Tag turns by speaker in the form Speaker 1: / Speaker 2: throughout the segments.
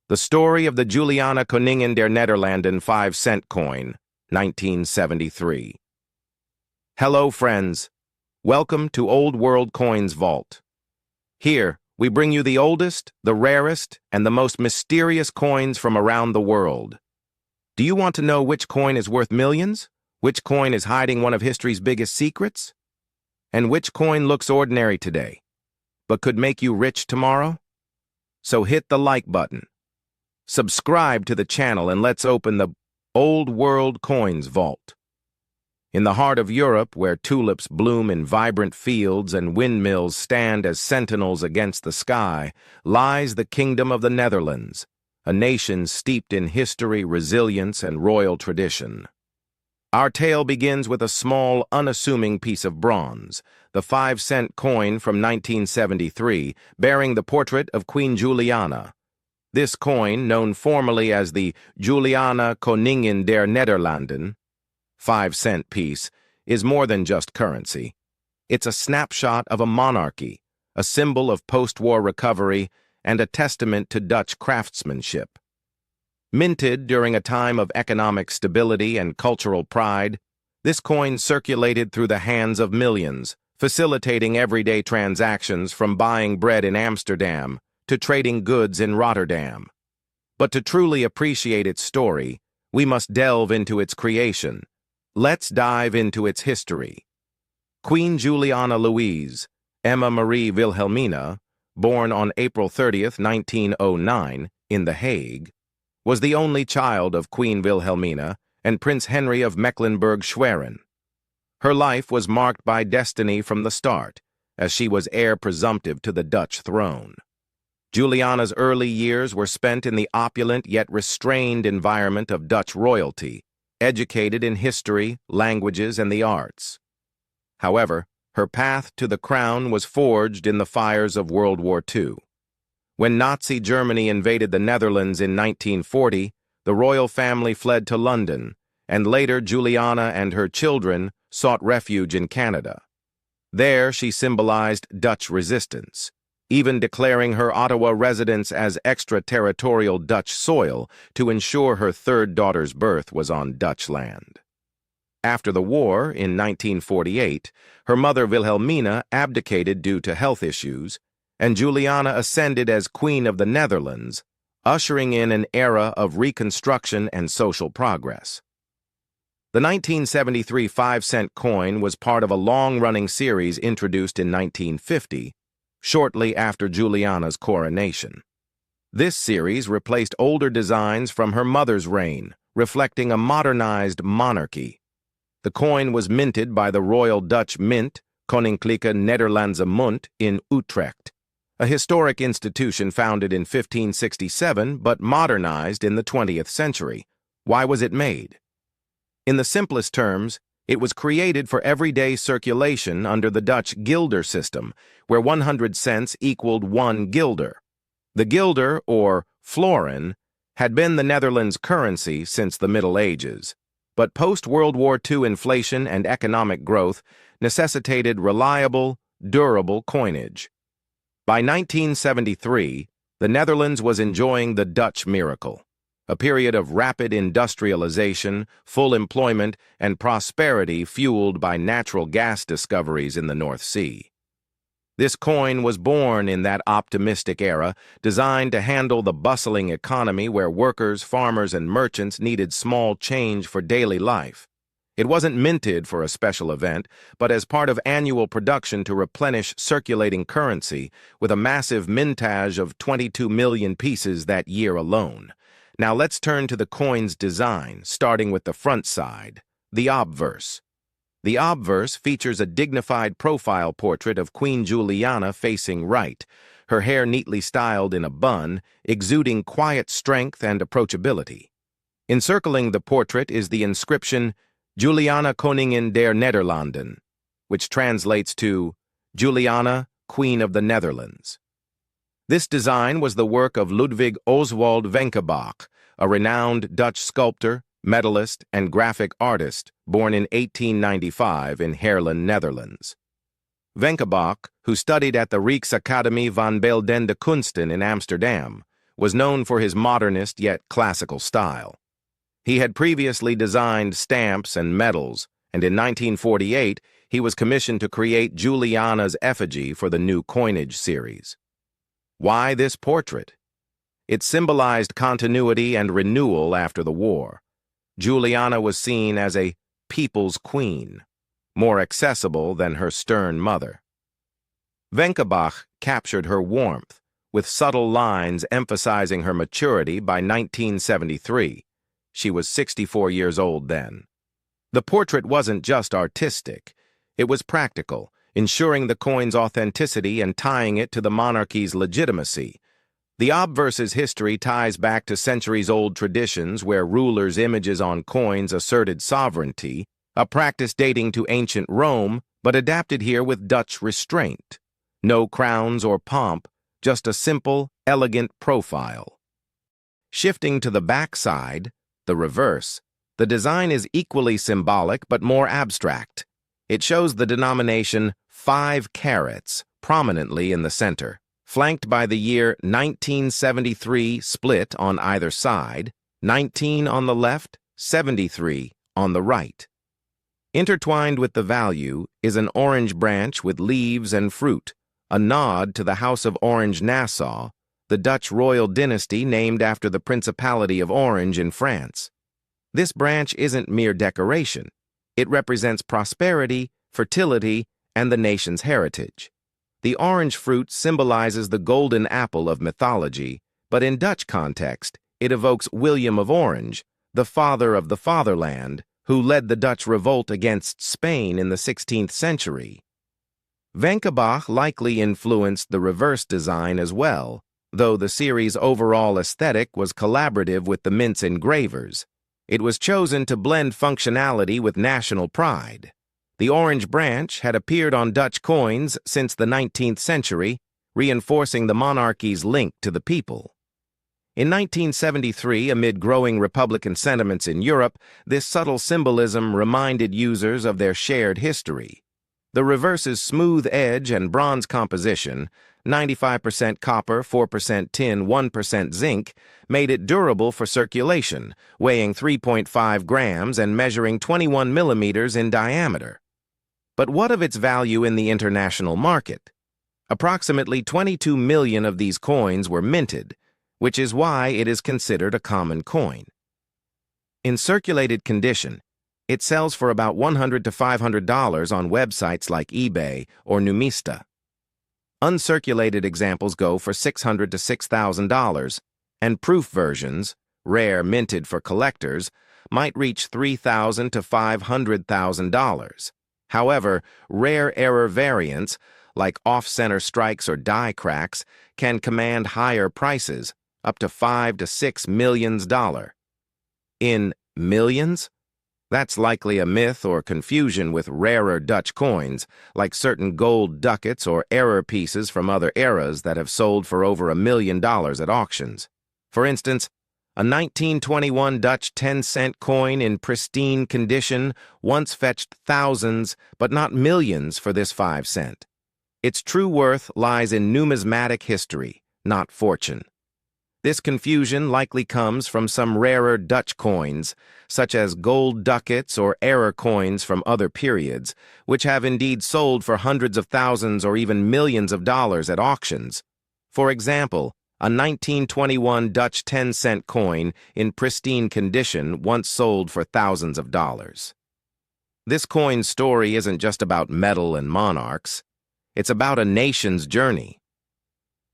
Speaker 1: The Story of the Juliana Koningen der Nederlanden 5-cent coin, 1973. Hello, friends. Welcome to Old World Coins Vault. Here, we bring you the oldest, the rarest, and the most mysterious coins from around the world. Do you want to know which coin is worth millions? Which coin is hiding one of history's biggest secrets? And which coin looks ordinary today, but could make you rich tomorrow? So hit the like button. Subscribe to the channel and let's open the Old World Coins Vault. In the heart of Europe, where tulips bloom in vibrant fields and windmills stand as sentinels against the sky, lies the Kingdom of the Netherlands, a nation steeped in history, resilience, and royal tradition. Our tale begins with a small, unassuming piece of bronze, the 5-cent coin from 1973, bearing the portrait of Queen Juliana. This coin, known formally as the Juliana Koningen der Nederlanden, 5-cent piece, is more than just currency. It's a snapshot of a monarchy, a symbol of post-war recovery, and a testament to Dutch craftsmanship. Minted during a time of economic stability and cultural pride, this coin circulated through the hands of millions, facilitating everyday transactions from buying bread in Amsterdam to trading goods in Rotterdam. But to truly appreciate its story, we must delve into its creation. Let's dive into its history. Queen Juliana Louise, Emma Marie Wilhelmina, born on April 30th, 1909, in The Hague, was the only child of Queen Wilhelmina and Prince Henry of Mecklenburg-Schwerin. Her life was marked by destiny from the start, as she was heir presumptive to the Dutch throne. Juliana's early years were spent in the opulent yet restrained environment of Dutch royalty, educated in history, languages, and the arts. However, her path to the crown was forged in the fires of World War II. When Nazi Germany invaded the Netherlands in 1940, the royal family fled to London, and later Juliana and her children sought refuge in Canada. There she symbolized Dutch resistance, even declaring her Ottawa residence as extraterritorial Dutch soil to ensure her third daughter's birth was on Dutch land. After the war, in 1948, her mother Wilhelmina abdicated due to health issues, and Juliana ascended as Queen of the Netherlands, ushering in an era of reconstruction and social progress. The 1973 5-cent coin was part of a long-running series introduced in 1950, shortly after Juliana's coronation. This series replaced older designs from her mother's reign, reflecting a modernized monarchy. The coin was minted by the Royal Dutch Mint, Koninklijke Nederlandse Munt, in Utrecht, a historic institution founded in 1567 but modernized in the 20th century. Why was it made? In the simplest terms, it was created for everyday circulation under the Dutch guilder system, where 100 cents equaled 1 guilder. The guilder, or florin, had been the Netherlands' currency since the Middle Ages, but post-World War II inflation and economic growth necessitated reliable, durable coinage. By 1973, the Netherlands was enjoying the Dutch miracle, a period of rapid industrialization, full employment, and prosperity fueled by natural gas discoveries in the North Sea. This coin was born in that optimistic era, designed to handle the bustling economy where workers, farmers, and merchants needed small change for daily life. It wasn't minted for a special event, but as part of annual production to replenish circulating currency, with a massive mintage of 22 million pieces that year alone. Now let's turn to the coin's design, starting with the front side, the obverse. The obverse features a dignified profile portrait of Queen Juliana facing right, her hair neatly styled in a bun, exuding quiet strength and approachability. Encircling the portrait is the inscription, Juliana Koningen der Nederlanden, which translates to Juliana, Queen of the Netherlands. This design was the work of Ludwig Oswald Venkerbach, a renowned Dutch sculptor, medalist, and graphic artist born in 1895 in Haarlem, Netherlands. Venkerbach, who studied at the Rijksakademie van Beeldende Kunsten in Amsterdam, was known for his modernist yet classical style. He had previously designed stamps and medals, and in 1948 he was commissioned to create Juliana's effigy for the new coinage series. Why this portrait? It symbolized continuity and renewal after the war. Juliana was seen as a people's queen, more accessible than her stern mother. Venkerbach captured her warmth, with subtle lines emphasizing her maturity by 1973. She was 64 years old then. The portrait wasn't just artistic, it was practical, ensuring the coin's authenticity and tying it to the monarchy's legitimacy. The obverse's history ties back to centuries-old traditions where rulers' images on coins asserted sovereignty, a practice dating to ancient Rome, but adapted here with Dutch restraint. No crowns or pomp, just a simple, elegant profile. Shifting to the backside, the reverse, the design is equally symbolic but more abstract. It shows the denomination 5 carats prominently in the center, flanked by the year 1973 split on either side, 19 on the left, 73 on the right. Intertwined with the value is an orange branch with leaves and fruit, a nod to the House of Orange-Nassau, the Dutch royal dynasty named after the Principality of Orange in France. This branch isn't mere decoration. It represents prosperity, fertility, and the nation's heritage. The orange fruit symbolizes the golden apple of mythology, but in Dutch context, it evokes William of Orange, the father of the fatherland, who led the Dutch revolt against Spain in the 16th century. Venkerbach likely influenced the reverse design as well, though the series' overall aesthetic was collaborative with the Mint's engravers. It was chosen to blend functionality with national pride. The orange branch had appeared on Dutch coins since the 19th century, reinforcing the monarchy's link to the people. In 1973, amid growing Republican sentiments in Europe, this subtle symbolism reminded users of their shared history. The reverse's smooth edge and bronze composition, 95% copper, 4% tin, 1% zinc, made it durable for circulation, weighing 3.5 grams and measuring 21 millimeters in diameter. But what of its value in the international market? Approximately 22 million of these coins were minted, which is why it is considered a common coin. In circulated condition, it sells for about $100 to $500 on websites like eBay or Numista. Uncirculated examples go for $600 to $6,000, and proof versions, rare minted for collectors, might reach $3,000 to $500,000. However, rare error variants, like off-center strikes or die cracks, can command higher prices, up to $5 to $6 million. In millions? That's likely a myth or confusion with rarer Dutch coins, like certain gold ducats or error pieces from other eras that have sold for over $1 million at auctions. For instance, a 1921 Dutch 10-cent coin in pristine condition once fetched thousands, but not millions for this 5 cent. Its true worth lies in numismatic history, not fortune. This confusion likely comes from some rarer Dutch coins, such as gold ducats or error coins from other periods, which have indeed sold for hundreds of thousands or even millions of dollars at auctions. For example, a 1921 Dutch 10-cent coin in pristine condition once sold for thousands of dollars. This coin's story isn't just about metal and monarchs. It's about a nation's journey.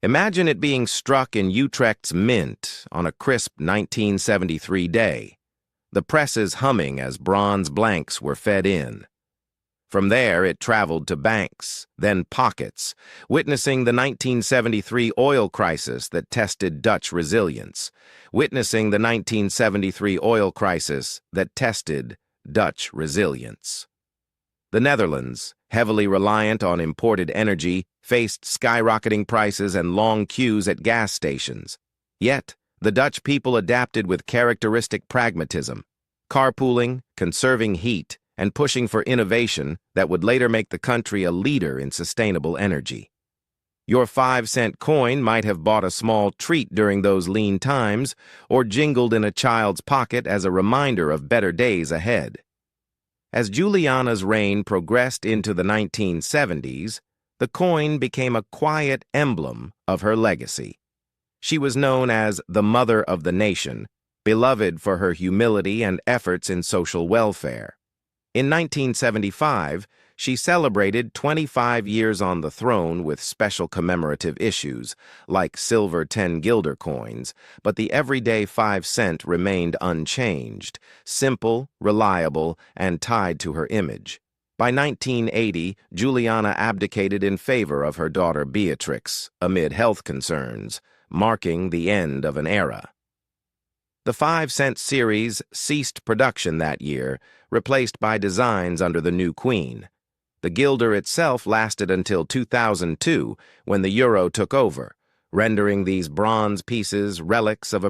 Speaker 1: Imagine it being struck in Utrecht's Mint on a crisp 1973 day, the presses humming as bronze blanks were fed in. From there, it traveled to banks, then pockets, witnessing the 1973 oil crisis that tested Dutch resilience, witnessing the 1973 oil crisis that tested Dutch resilience. The Netherlands, heavily reliant on imported energy, faced skyrocketing prices and long queues at gas stations. Yet, the Dutch people adapted with characteristic pragmatism, carpooling, conserving heat, and pushing for innovation that would later make the country a leader in sustainable energy. Your 5-cent coin might have bought a small treat during those lean times or jingled in a child's pocket as a reminder of better days ahead. As Juliana's reign progressed into the 1970s, the coin became a quiet emblem of her legacy. She was known as the Mother of the Nation, beloved for her humility and efforts in social welfare. In 1975, she celebrated 25 years on the throne with special commemorative issues, like silver 10-guilder coins, but the everyday 5-cent remained unchanged, simple, reliable, and tied to her image. By 1980, Juliana abdicated in favor of her daughter Beatrix, amid health concerns, marking the end of an era. The 5-cent series ceased production that year, replaced by designs under the new queen. The guilder itself lasted until 2002, when the euro took over, rendering these bronze pieces relics of a